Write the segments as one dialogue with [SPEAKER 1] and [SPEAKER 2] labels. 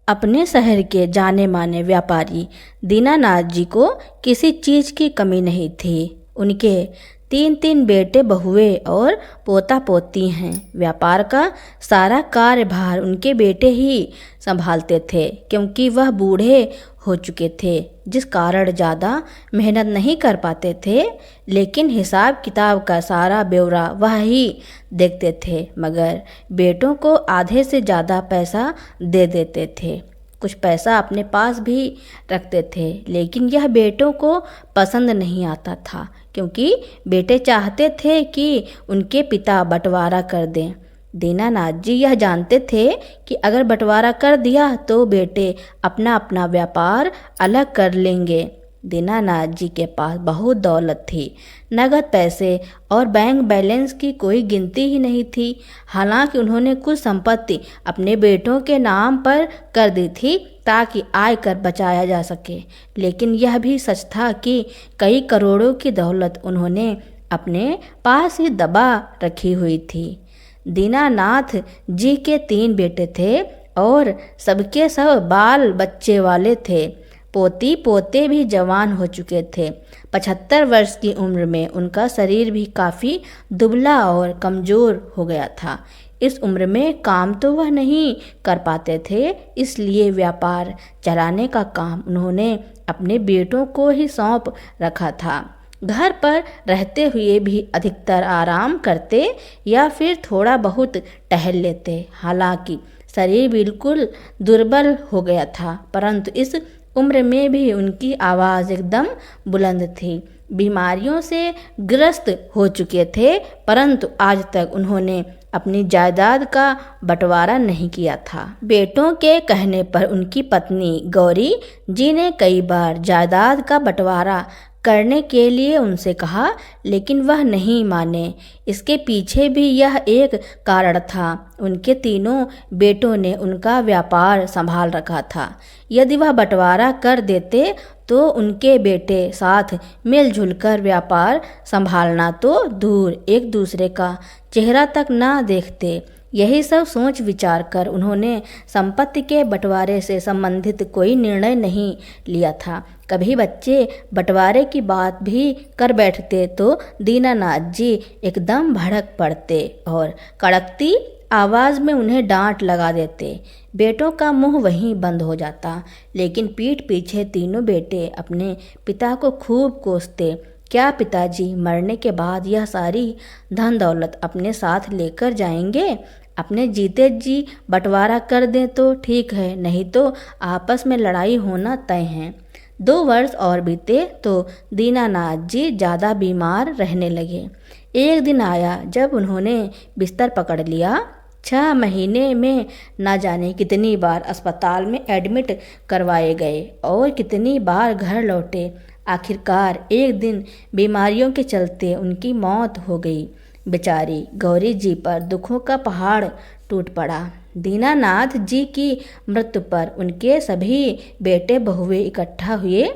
[SPEAKER 1] अपने शहर के जाने माने व्यापारी दीनानाथ जी को किसी चीज की कमी नहीं थी। उनके 3 बेटे बहुएं और पोता पोती हैं। व्यापार का सारा कार्यभार उनके बेटे ही संभालते थे, क्योंकि वह बूढ़े हो चुके थे, जिस कारण ज़्यादा मेहनत नहीं कर पाते थे। लेकिन हिसाब किताब का सारा ब्यौरा वह ही देखते थे, मगर बेटों को आधे से ज़्यादा पैसा दे देते थे। कुछ पैसा अपने पास भी रखते थे, लेकिन यह बेटों को पसंद नहीं आता था, क्योंकि बेटे चाहते थे कि उनके पिता बंटवारा कर दें। दीनानाथ जी यह जानते थे कि अगर बंटवारा कर दिया तो बेटे अपना अपना व्यापार अलग कर लेंगे। दीनानाथ जी के पास बहुत दौलत थी, नगद पैसे और बैंक बैलेंस की कोई गिनती ही नहीं थी। हालांकि उन्होंने कुछ संपत्ति अपने बेटों के नाम पर कर दी थी ताकि आय कर बचाया जा सके, लेकिन यह भी सच था कि कई करोड़ों की दौलत उन्होंने अपने पास ही दबा रखी हुई थी। दीनानाथ जी के 3 बेटे थे और सबके सब बाल बच्चे वाले थे। पोती पोते भी जवान हो चुके थे। 75 वर्ष की उम्र में उनका शरीर भी काफ़ी दुबला और कमज़ोर हो गया था। इस उम्र में काम तो वह नहीं कर पाते थे, इसलिए व्यापार चलाने का काम उन्होंने अपने बेटों को ही सौंप रखा था। घर पर रहते हुए भी अधिकतर आराम करते या फिर थोड़ा बहुत टहल लेते। हालांकि शरीर बिल्कुल दुर्बल हो गया था, परंतु इस उम्र में भी उनकी आवाज़ एकदम बुलंद थी। बीमारियों से ग्रस्त हो चुके थे, परंतु आज तक उन्होंने अपनी जायदाद का बंटवारा नहीं किया था। बेटों के कहने पर उनकी पत्नी गौरी जी ने कई बार जायदाद का बंटवारा करने के लिए उनसे कहा, लेकिन वह नहीं माने। इसके पीछे भी यह एक कारण था, उनके 3 बेटों ने उनका व्यापार संभाल रखा था। यदि वह बंटवारा कर देते तो उनके बेटे साथ मिलजुल कर व्यापार संभालना तो दूर, एक दूसरे का चेहरा तक ना देखते। यही सब सोच विचार कर उन्होंने संपत्ति के बंटवारे से संबंधित कोई निर्णय नहीं लिया था। कभी बच्चे बंटवारे की बात भी कर बैठते तो दीनानाथ जी एकदम भड़क पड़ते और कड़कती आवाज़ में उन्हें डांट लगा देते। बेटों का मुंह वहीं बंद हो जाता, लेकिन पीठ पीछे 3 बेटे अपने पिता को खूब कोसते। क्या पिताजी मरने के बाद यह सारी धन दौलत अपने साथ लेकर जाएंगे? अपने जीते जी बंटवारा कर दें तो ठीक है, नहीं तो आपस में लड़ाई होना तय है। 2 वर्ष और बीते तो दीनानाथ जी ज़्यादा बीमार रहने लगे। एक दिन आया जब उन्होंने बिस्तर पकड़ लिया। 6 महीने में न जाने कितनी बार अस्पताल में एडमिट करवाए गए और कितनी बार घर लौटे। आखिरकार एक दिन बीमारियों के चलते उनकी मौत हो गई। बेचारी गौरी जी पर दुखों का पहाड़ टूट पड़ा। दीनानाथ जी की मृत्यु पर उनके सभी बेटे बहुएं इकट्ठा हुए।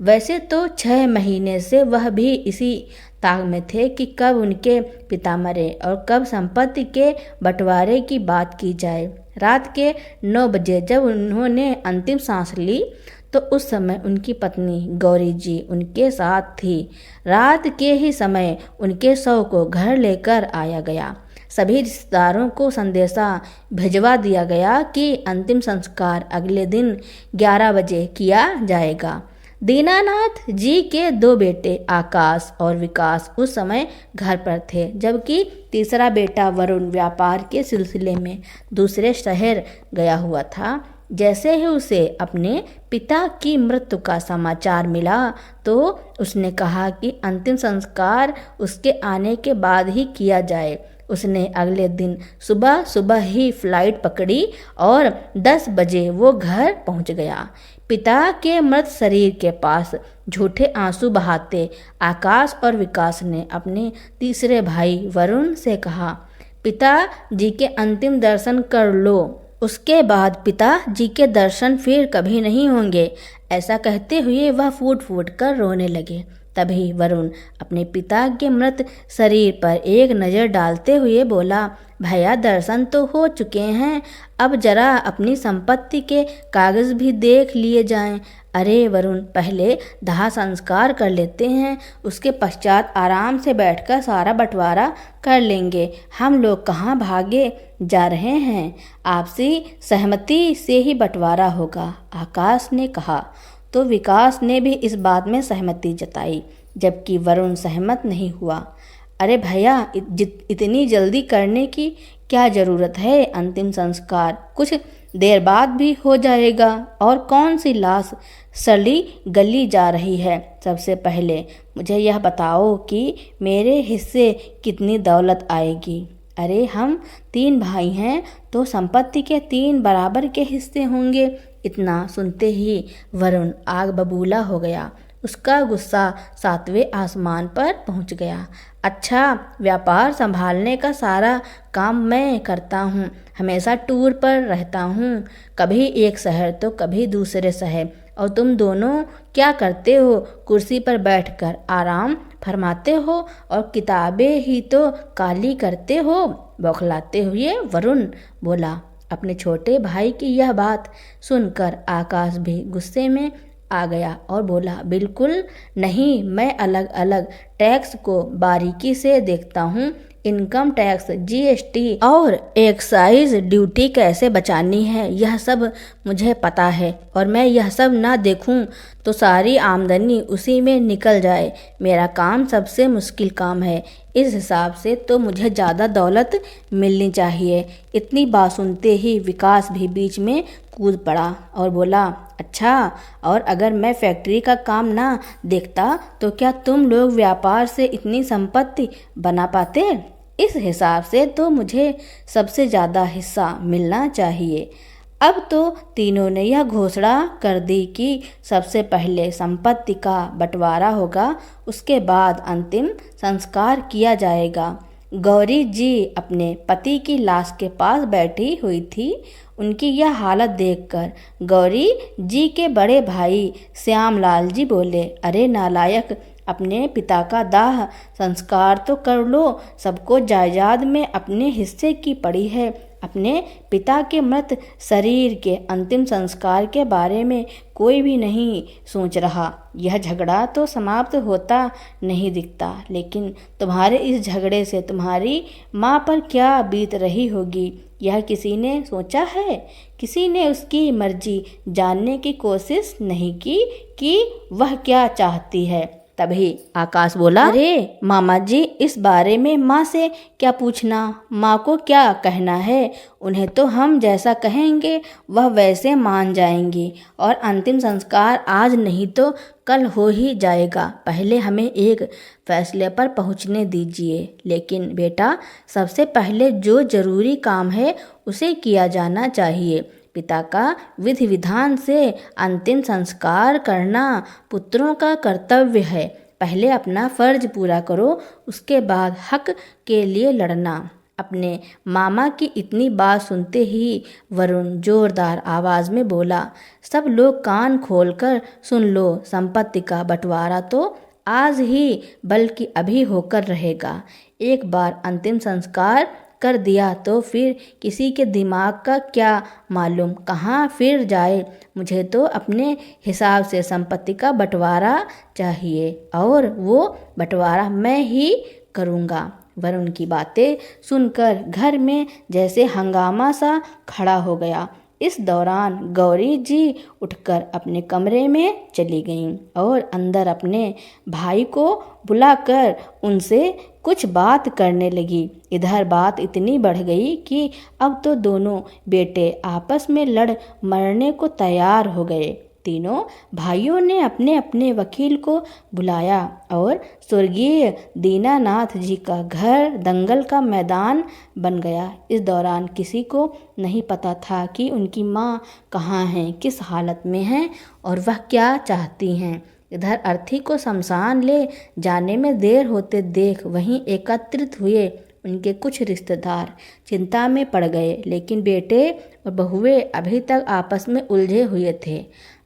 [SPEAKER 1] वैसे तो 6 महीने से वह भी इसी ताक में थे कि कब उनके पिता मरे और कब संपत्ति के बंटवारे की बात की जाए। रात के 9 बजे जब उन्होंने अंतिम सांस ली तो उस समय उनकी पत्नी गौरी जी उनके साथ थी। रात के ही समय उनके शव को घर लेकर आया गया। सभी रिश्तेदारों को संदेशा भिजवा दिया गया कि अंतिम संस्कार अगले दिन 11 बजे किया जाएगा। दीनानाथ जी के 2 बेटे आकाश और विकास उस समय घर पर थे, जबकि तीसरा बेटा वरुण व्यापार के सिलसिले में दूसरे शहर गया हुआ था। जैसे ही उसे अपने पिता की मृत्यु का समाचार मिला तो उसने कहा कि अंतिम संस्कार उसके आने के बाद ही किया जाए। उसने अगले दिन सुबह सुबह ही फ्लाइट पकड़ी और 10 बजे वो घर पहुंच गया। पिता के मृत शरीर के पास झूठे आंसू बहाते आकाश और विकास ने अपने तीसरे भाई वरुण से कहा, पिता जी के अंतिम दर्शन कर लो, उसके बाद पिता जी के दर्शन फिर कभी नहीं होंगे। ऐसा कहते हुए वह फूट फूट कर रोने लगे। तभी वरुण अपने पिता के मृत शरीर पर एक नज़र डालते हुए बोला, भैया दर्शन तो हो चुके हैं, अब जरा अपनी संपत्ति के कागज भी देख लिए जाएं। अरे वरुण, पहले दाह संस्कार कर लेते हैं, उसके पश्चात आराम से बैठकर सारा बंटवारा कर लेंगे। हम लोग कहाँ भागे जा रहे हैं, आपसी सहमति से ही बंटवारा होगा, आकाश ने कहा। तो विकास ने भी इस बात में सहमति जताई, जबकि वरुण सहमत नहीं हुआ। अरे भैया, इतनी जल्दी करने की क्या ज़रूरत है, अंतिम संस्कार कुछ देर बाद भी हो जाएगा। और कौन सी लाश सड़ी गली जा रही है? सबसे पहले मुझे यह बताओ कि मेरे हिस्से कितनी दौलत आएगी। अरे हम 3 भाई हैं, तो संपत्ति के 3 बराबर के हिस्से होंगे। इतना सुनते ही वरुण आग बबूला हो गया। उसका गुस्सा 7वें आसमान पर पहुंच गया। अच्छा, व्यापार संभालने का सारा काम मैं करता हूँ, हमेशा टूर पर रहता हूँ, कभी एक शहर तो कभी दूसरे शहर, और तुम दोनों क्या करते हो? कुर्सी पर बैठकर आराम फरमाते हो और किताबें ही तो काली करते हो। बौखलाते हुए वरुण बोला। अपने छोटे भाई की यह बात सुनकर आकाश भी गुस्से में आ गया और बोला, बिल्कुल नहीं, मैं अलग अलग टैक्स को बारीकी से देखता हूँ। इनकम टैक्स, जीएसटी और एक्साइज ड्यूटी कैसे बचानी है, यह सब मुझे पता है, और मैं यह सब ना देखूं तो सारी आमदनी उसी में निकल जाए। मेरा काम सबसे मुश्किल काम है, इस हिसाब से तो मुझे ज़्यादा दौलत मिलनी चाहिए। इतनी बात सुनते ही विकास भी बीच में कूद पड़ा और बोला, अच्छा, और अगर मैं फैक्ट्री का काम ना देखता तो क्या तुम लोग व्यापार से इतनी संपत्ति बना पाते? इस हिसाब से तो मुझे सबसे ज़्यादा हिस्सा मिलना चाहिए। अब तो तीनों ने यह घोषणा कर दी कि सबसे पहले संपत्ति का बंटवारा होगा, उसके बाद अंतिम संस्कार किया जाएगा। गौरी जी अपने पति की लाश के पास बैठी हुई थी। उनकी यह हालत देखकर गौरी जी के बड़े भाई श्यामलाल जी बोले, अरे नालायक, अपने पिता का दाह संस्कार तो कर लो, सबको जायदाद में अपने हिस्से की पड़ी है। अपने पिता के मृत शरीर के अंतिम संस्कार के बारे में कोई भी नहीं सोच रहा। यह झगड़ा तो समाप्त होता नहीं दिखता, लेकिन तुम्हारे इस झगड़े से तुम्हारी माँ पर क्या बीत रही होगी, यह किसी ने सोचा है? किसी ने उसकी मर्जी जानने की कोशिश नहीं की कि वह क्या चाहती है? तभी आकाश बोला, अरे मामा जी, इस बारे में माँ से क्या पूछना, माँ को क्या कहना है? उन्हें तो हम जैसा कहेंगे वह वैसे मान जाएंगी, और अंतिम संस्कार आज नहीं तो कल हो ही जाएगा। पहले हमें एक फैसले पर पहुँचने दीजिए। लेकिन बेटा, सबसे पहले जो जरूरी काम है उसे किया जाना चाहिए। पिता का विधि विधान से अंतिम संस्कार करना पुत्रों का कर्तव्य है। पहले अपना फर्ज पूरा करो, उसके बाद हक के लिए लड़ना। अपने मामा की इतनी बात सुनते ही वरुण जोरदार आवाज़ में बोला, सब लोग कान खोलकर सुन लो, संपत्ति का बंटवारा तो आज ही बल्कि अभी होकर रहेगा। एक बार अंतिम संस्कार कर दिया तो फिर किसी के दिमाग का क्या मालूम कहाँ फिर जाए। मुझे तो अपने हिसाब से संपत्ति का बंटवारा चाहिए, और वो बंटवारा मैं ही करूँगा। वरुण की बातें सुनकर घर में जैसे हंगामा सा खड़ा हो गया। इस दौरान गौरी जी उठकर अपने कमरे में चली गईं और अंदर अपने भाई को बुलाकर उनसे कुछ बात करने लगी। इधर बात इतनी बढ़ गई कि अब तो दोनों बेटे आपस में लड़ मरने को तैयार हो गए। तीनों भाइयों ने अपने अपने वकील को बुलाया और स्वर्गीय दीनानाथ जी का घर दंगल का मैदान बन गया। इस दौरान किसी को नहीं पता था कि उनकी माँ कहाँ हैं, किस हालत में हैं और वह क्या चाहती हैं। इधर अर्थी को शमशान ले जाने में देर होते देख वहीं एकत्रित हुए उनके कुछ रिश्तेदार चिंता में पड़ गए, लेकिन बेटे और बहुएं अभी तक आपस में उलझे हुए थे।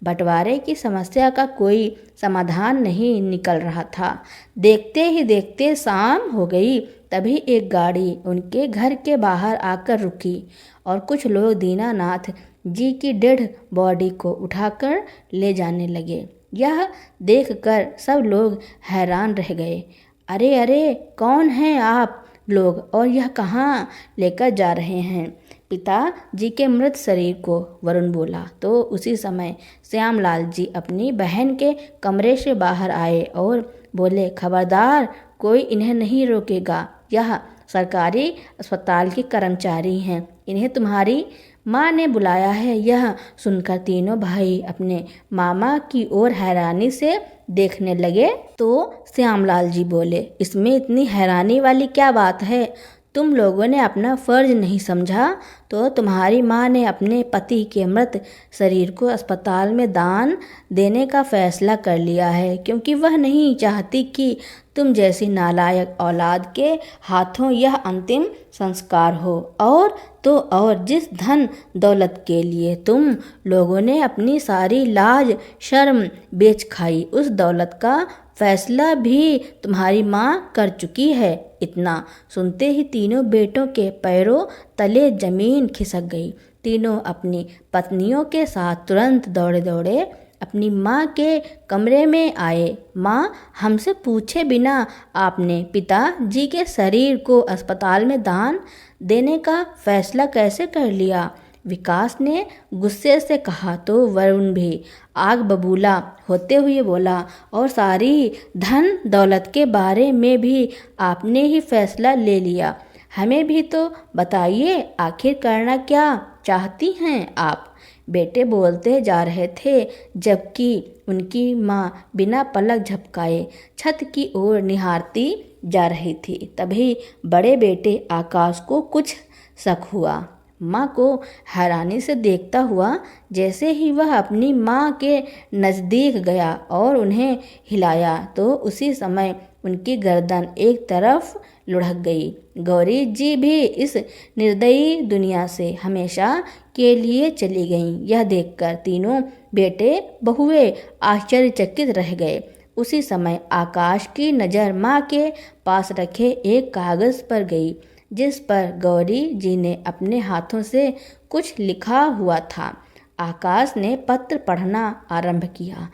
[SPEAKER 1] बंटवारे की समस्या का कोई समाधान नहीं निकल रहा था। देखते ही देखते शाम हो गई। तभी एक गाड़ी उनके घर के बाहर आकर रुकी और कुछ लोग दीनानाथ जी की डेड बॉडी को उठाकर ले जाने लगे। यह देखकर सब लोग हैरान रह गए। अरे अरे, कौन हैं आप लोग और यह कहाँ लेकर जा रहे हैं? पिता जी के मृत शरीर को, वरुण बोला। तो उसी समय श्यामलाल जी अपनी बहन के कमरे से बाहर आए और बोले, खबरदार, कोई इन्हें नहीं रोकेगा। यह सरकारी अस्पताल के कर्मचारी हैं, इन्हें तुम्हारी माँ ने बुलाया है। यह सुनकर तीनों भाई अपने मामा की ओर हैरानी से देखने लगे। तो श्यामलाल जी बोले, इसमें इतनी हैरानी वाली क्या बात है? तुम लोगों ने अपना फर्ज नहीं समझा तो तुम्हारी माँ ने अपने पति के मृत शरीर को अस्पताल में दान देने का फैसला कर लिया है, क्योंकि वह नहीं चाहती कि तुम जैसी नालायक औलाद के हाथों यह अंतिम संस्कार हो। और तो और जिस धन दौलत के लिए तुम लोगों ने अपनी सारी लाज शर्म बेच खाई, उस दौलत का फैसला भी तुम्हारी माँ कर चुकी है। इतना सुनते ही तीनों बेटों के पैरों तले जमीन खिसक गई। तीनों अपनी पत्नियों के साथ तुरंत दौड़े दौड़े अपनी माँ के कमरे में आए। माँ, हमसे पूछे बिना आपने पिता जी के शरीर को अस्पताल में दान देने का फैसला कैसे कर लिया? विकास ने गुस्से से कहा। तो वरुण भी आग बबूला होते हुए बोला, और सारी धन दौलत के बारे में भी आपने ही फैसला ले लिया। हमें भी तो बताइए, आखिर करना क्या चाहती हैं आप? बेटे बोलते जा रहे थे, जबकि उनकी माँ बिना पलक झपकाए छत की ओर निहारती जा रही थी। तभी बड़े बेटे आकाश को कुछ शक हुआ। माँ को हैरानी से देखता हुआ जैसे ही वह अपनी माँ के नज़दीक गया और उन्हें हिलाया, तो उसी समय उनकी गर्दन एक तरफ लुढ़क गई। गौरी जी भी इस निर्दयी दुनिया से हमेशा के लिए चली गईं। यह देखकर तीनों बेटे बहुएं आश्चर्यचकित रह गए। उसी समय आकाश की नज़र माँ के पास रखे एक कागज़ पर गई, जिस पर गौरी जी ने अपने हाथों से कुछ लिखा हुआ था। आकाश ने पत्र पढ़ना आरंभ किया।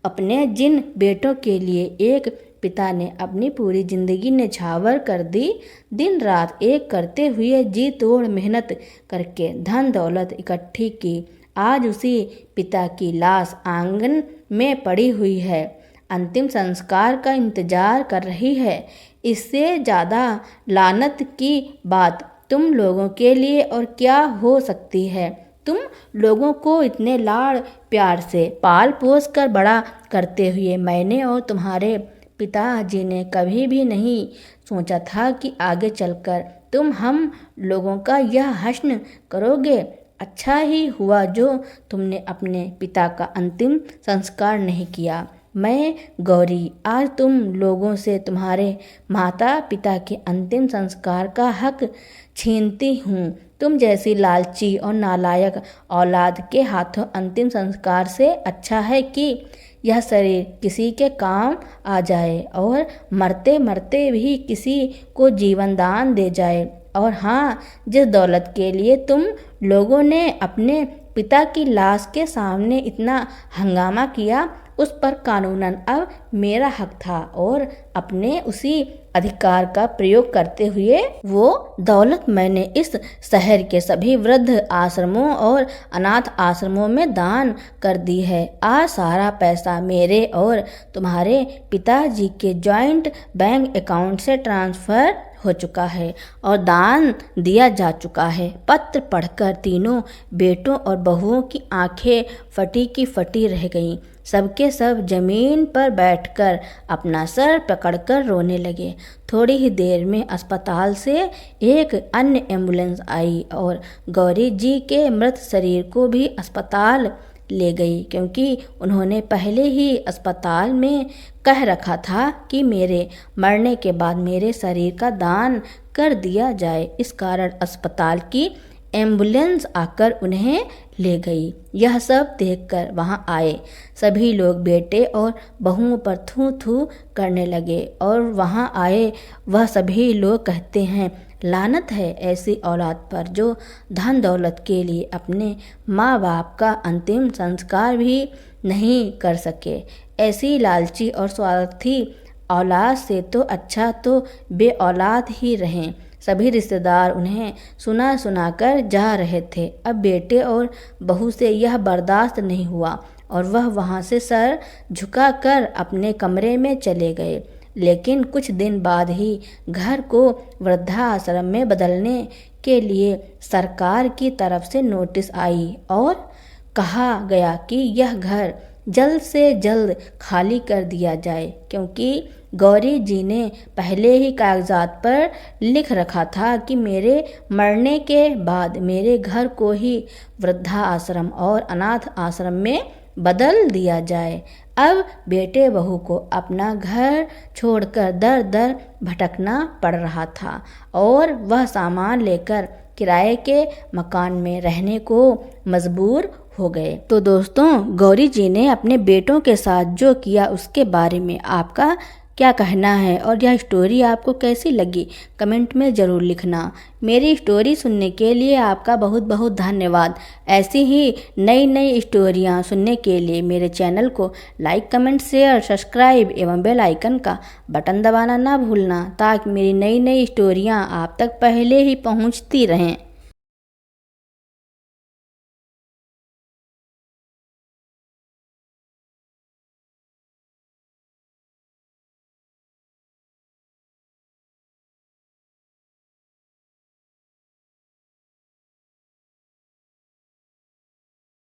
[SPEAKER 1] अपने जिन बेटों के लिए एक पिता ने अपनी पूरी जिंदगी निछावर कर दी, दिन रात एक करते हुए जी तोड़ मेहनत करके धन दौलत इकट्ठी की, आज उसी पिता की लाश आंगन में पड़ी हुई है, अंतिम संस्कार का इंतजार कर रही है। इससे ज़्यादा लानत की बात तुम लोगों के लिए और क्या हो सकती है? तुम लोगों को इतने लाड़ प्यार से पाल पोस कर बड़ा करते हुए मैंने और तुम्हारे पिताजी ने कभी भी नहीं सोचा था कि आगे चलकर तुम हम लोगों का यह हश्न करोगे। अच्छा ही हुआ जो तुमने अपने पिता का अंतिम संस्कार नहीं किया। मैं गौरी आज तुम लोगों से तुम्हारे माता पिता के अंतिम संस्कार का हक छीनती हूँ। तुम जैसी लालची और नालायक औलाद के हाथों अंतिम संस्कार से अच्छा है कि यह शरीर किसी के काम आ जाए और मरते मरते भी किसी को जीवन दान दे जाए। और हाँ, जिस दौलत के लिए तुम लोगों ने अपने पिता की लाश के सामने इतना हंगामा किया, उस पर कानूनन अब मेरा हक था और अपने उसी अधिकार का प्रयोग करते हुए वो दौलत मैंने इस शहर के सभी वृद्ध आश्रमों और अनाथ आश्रमों में दान कर दी है। आज सारा पैसा मेरे और तुम्हारे पिताजी के जॉइंट बैंक अकाउंट से ट्रांसफ़र हो चुका है और दान दिया जा चुका है। पत्र पढ़कर तीनों बेटों और बहुओं की आंखें फटी की फटी रह गईं। सबके सब जमीन पर बैठकर अपना सर पकड़कर रोने लगे। थोड़ी ही देर में अस्पताल से एक अन्य एम्बुलेंस आई और गौरी जी के मृत शरीर को भी अस्पताल ले गई, क्योंकि उन्होंने पहले ही अस्पताल में कह रखा था कि मेरे मरने के बाद मेरे शरीर का दान कर दिया जाए। इस कारण अस्पताल की एम्बुलेंस आकर उन्हें ले गई। यह सब देखकर वहां आए सभी लोग बेटे और बहुओं पर थू थू करने लगे और वहां आए वह सभी लोग कहते हैं, लानत है ऐसी औलाद पर जो धन दौलत के लिए अपने माँ बाप का अंतिम संस्कार भी नहीं कर सके। ऐसी लालची और स्वार्थी औलाद से तो अच्छा तो बे औलाद ही रहें। सभी रिश्तेदार उन्हें सुना सुना कर जा रहे थे। अब बेटे और बहू से यह बर्दाश्त नहीं हुआ और वह वहाँ से सर झुकाकर अपने कमरे में चले गए। लेकिन कुछ दिन बाद ही घर को वृद्धाश्रम में बदलने के लिए सरकार की तरफ से नोटिस आई और कहा गया कि यह घर जल्द से जल्द खाली कर दिया जाए, क्योंकि गौरी जी ने पहले ही कागजात पर लिख रखा था कि मेरे मरने के बाद मेरे घर को ही वृद्धा आश्रम और अनाथ आश्रम में बदल दिया जाए। अब बेटे बहू को अपना घर छोड़कर दर दर भटकना पड़ रहा था और वह सामान लेकर किराए के मकान में रहने को मजबूर हो गए। तो दोस्तों, गौरी जी ने अपने बेटों के साथ जो किया उसके बारे में आपका क्या कहना है और यह स्टोरी आपको कैसी लगी कमेंट में ज़रूर लिखना। मेरी स्टोरी सुनने के लिए आपका बहुत बहुत धन्यवाद। ऐसी ही नई नई स्टोरियाँ सुनने के लिए मेरे चैनल को लाइक कमेंट शेयर सब्सक्राइब एवं बेल आइकन का बटन दबाना ना भूलना, ताकि मेरी नई नई स्टोरियाँ आप तक पहले ही पहुँचती रहें।